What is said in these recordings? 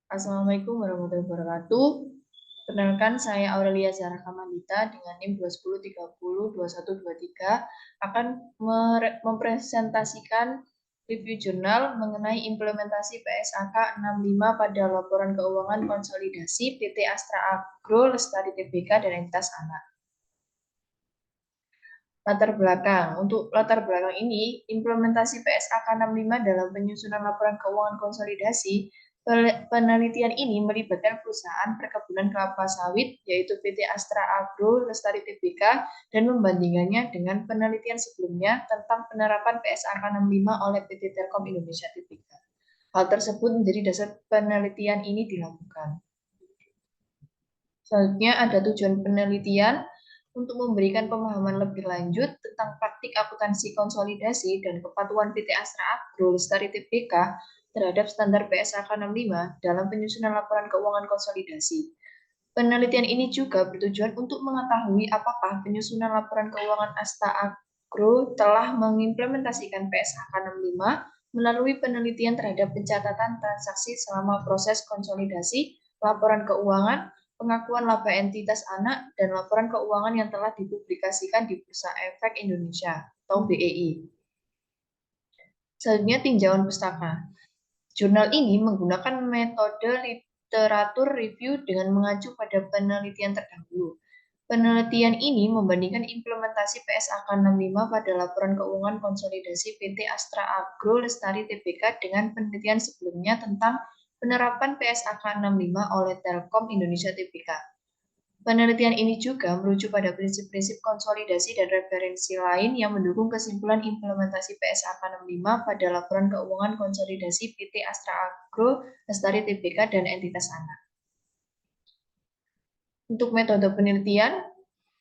Assalamualaikum warahmatullahi wabarakatuh. Perkenalkan, saya Aurelia Zahra Kamandita dengan NIM 210302123 akan mempresentasikan review jurnal mengenai implementasi PSAK 65 pada laporan keuangan konsolidasi PT Astra Agro Lestari Tbk dan entitas anak. Latar belakang. Untuk latar belakang ini, implementasi PSAK 65 dalam penyusunan laporan keuangan konsolidasi, penelitian ini melibatkan perusahaan perkebunan kelapa sawit, yaitu PT Astra Agro Lestari Tbk, dan membandingkannya dengan penelitian sebelumnya tentang penerapan PSAK 65 oleh PT Telkom Indonesia Tbk. Hal tersebut menjadi dasar penelitian ini dilakukan. Selanjutnya ada tujuan penelitian untuk memberikan pemahaman lebih lanjut tentang praktik akuntansi konsolidasi dan kepatuhan PT Astra Agro Lestari Tbk terhadap standar PSAK 65 dalam penyusunan laporan keuangan konsolidasi. Penelitian ini juga bertujuan untuk mengetahui apakah penyusunan laporan keuangan Astra Agro telah mengimplementasikan PSAK 65 melalui penelitian terhadap pencatatan transaksi selama proses konsolidasi, laporan keuangan, pengakuan laba entitas anak, dan laporan keuangan yang telah dipublikasikan di Bursa Efek Indonesia atau BEI. Selanjutnya, tinjauan pustaka. Jurnal ini menggunakan metode literatur review dengan mengacu pada penelitian terdahulu. Penelitian ini membandingkan implementasi PSAK 65 pada laporan keuangan konsolidasi PT Astra Agro Lestari Tbk dengan penelitian sebelumnya tentang penerapan PSAK 65 oleh Telkom Indonesia Tbk. Penelitian ini juga merujuk pada prinsip-prinsip konsolidasi dan referensi lain yang mendukung kesimpulan implementasi PSAK 65 pada laporan keuangan konsolidasi PT Astra Agro Lestari Tbk dan entitas anak. Untuk metode penelitian,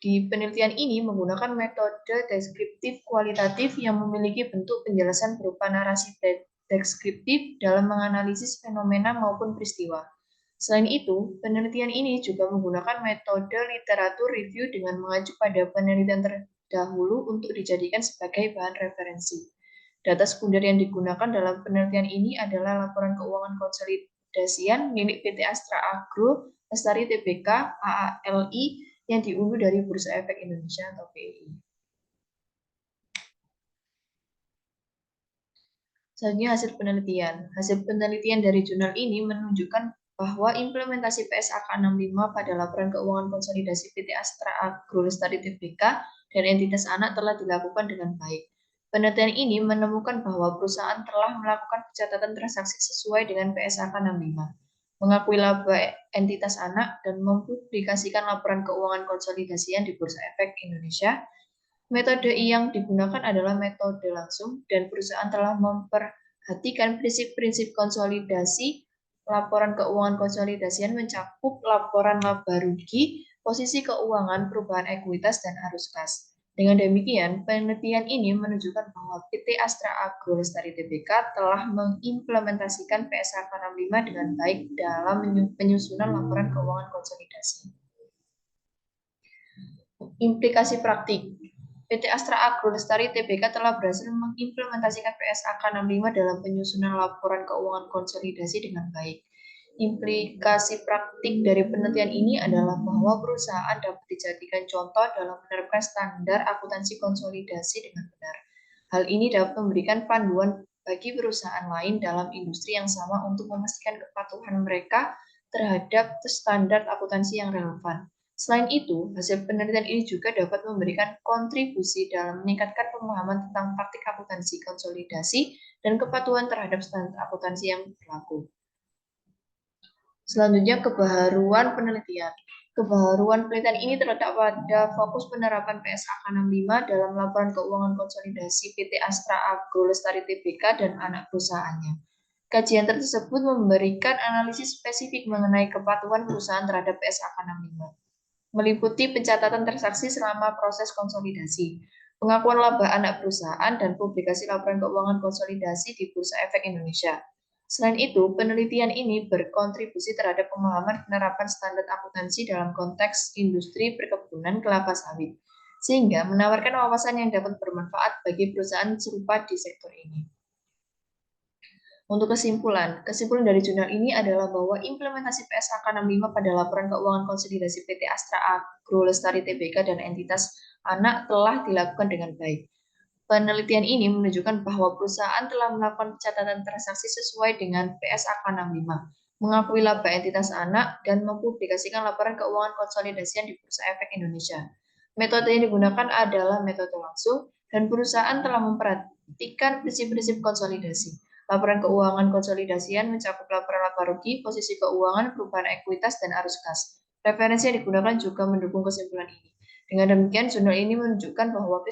di penelitian ini menggunakan metode deskriptif kualitatif yang memiliki bentuk penjelasan berupa narasi deskriptif dalam menganalisis fenomena maupun peristiwa. Selain itu, penelitian ini juga menggunakan metode literatur review dengan mengacu pada penelitian terdahulu untuk dijadikan sebagai bahan referensi. Data sekunder yang digunakan dalam penelitian ini adalah laporan keuangan konsolidasian milik PT Astra Agro Lestari Tbk AALI yang diunduh dari Bursa Efek Indonesia atau BEI. Selanjutnya hasil penelitian. Hasil penelitian dari jurnal ini menunjukkan bahwa implementasi PSAK 65 pada laporan keuangan konsolidasi PT Astra Agro Lestari Tbk dan entitas anak telah dilakukan dengan baik. Penelitian ini menemukan bahwa perusahaan telah melakukan pencatatan transaksi sesuai dengan PSAK 65, mengakui laba entitas anak, dan mempublikasikan laporan keuangan konsolidasian di Bursa Efek Indonesia. Metode yang digunakan adalah metode langsung dan perusahaan telah memperhatikan prinsip-prinsip konsolidasi. Laporan keuangan konsolidasian mencakup laporan laba rugi, posisi keuangan, perubahan ekuitas, dan arus kas. Dengan demikian, penelitian ini menunjukkan bahwa PT Astra Agro Lestari Tbk telah mengimplementasikan PSAK 65 dengan baik dalam penyusunan laporan keuangan konsolidasi. Implikasi praktik. PT Astra Agro Lestari Tbk telah berhasil mengimplementasikan PSAK 65 dalam penyusunan laporan keuangan konsolidasi dengan baik. Implikasi praktik dari penelitian ini adalah bahwa perusahaan dapat dijadikan contoh dalam menerapkan standar akuntansi konsolidasi dengan benar. Hal ini dapat memberikan panduan bagi perusahaan lain dalam industri yang sama untuk memastikan kepatuhan mereka terhadap standar akuntansi yang relevan. Selain itu, hasil penelitian ini juga dapat memberikan kontribusi dalam meningkatkan pemahaman tentang praktik akuntansi konsolidasi dan kepatuhan terhadap standar akuntansi yang berlaku. Selanjutnya, kebaharuan penelitian. Kebaharuan penelitian ini terletak pada fokus penerapan PSAK 65 dalam laporan keuangan konsolidasi PT Astra Agro Lestari Tbk dan anak perusahaannya. Kajian tersebut memberikan analisis spesifik mengenai kepatuhan perusahaan terhadap PSAK 65. Meliputi pencatatan transaksi selama proses konsolidasi, pengakuan laba anak perusahaan, dan publikasi laporan keuangan konsolidasi di Bursa Efek Indonesia. Selain itu, penelitian ini berkontribusi terhadap pemahaman penerapan standar akuntansi dalam konteks industri perkebunan kelapa sawit, sehingga menawarkan wawasan yang dapat bermanfaat bagi perusahaan serupa di sektor ini. Untuk kesimpulan dari jurnal ini adalah bahwa implementasi PSAK 65 pada laporan keuangan konsolidasi PT Astra Agro Lestari Tbk dan entitas anak telah dilakukan dengan baik. Penelitian ini menunjukkan bahwa perusahaan telah melakukan pencatatan transaksi sesuai dengan PSAK 65, mengakui laba entitas anak, dan mempublikasikan laporan keuangan konsolidasian di Bursa Efek Indonesia. Metode yang digunakan adalah metode langsung, dan perusahaan telah memperhatikan prinsip-prinsip konsolidasi. Laporan keuangan konsolidasian mencakup laporan laba rugi, posisi keuangan, perubahan ekuitas, dan arus kas. Referensi yang digunakan juga mendukung kesimpulan ini. Dengan demikian, jurnal ini menunjukkan bahwa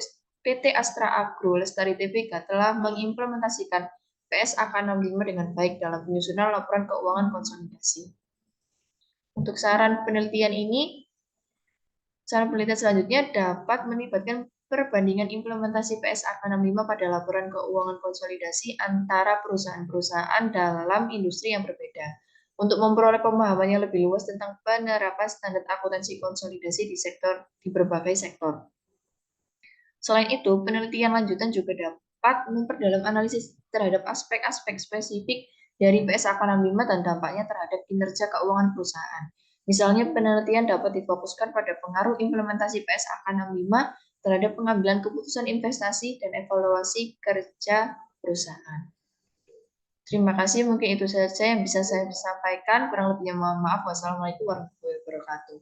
PT Astra Agro Lestari Tbk telah mengimplementasikan PSAK 65 dengan baik dalam penyusunan laporan keuangan konsolidasi. Untuk saran penelitian selanjutnya dapat melibatkan perbandingan implementasi PSAK 65 pada laporan keuangan konsolidasi antara perusahaan-perusahaan dalam industri yang berbeda untuk memperoleh pemahaman yang lebih luas tentang penerapan standar akuntansi konsolidasi di berbagai sektor. Selain itu, penelitian lanjutan juga dapat memperdalam analisis terhadap aspek-aspek spesifik dari PSAK 65 dan dampaknya terhadap kinerja keuangan perusahaan. Misalnya, penelitian dapat difokuskan pada pengaruh implementasi PSAK 65 terhadap pengambilan keputusan investasi dan evaluasi kerja perusahaan. Terima kasih, mungkin itu saja yang bisa saya sampaikan. Kurang lebihnya mohon maaf. Wassalamualaikum warahmatullahi wabarakatuh.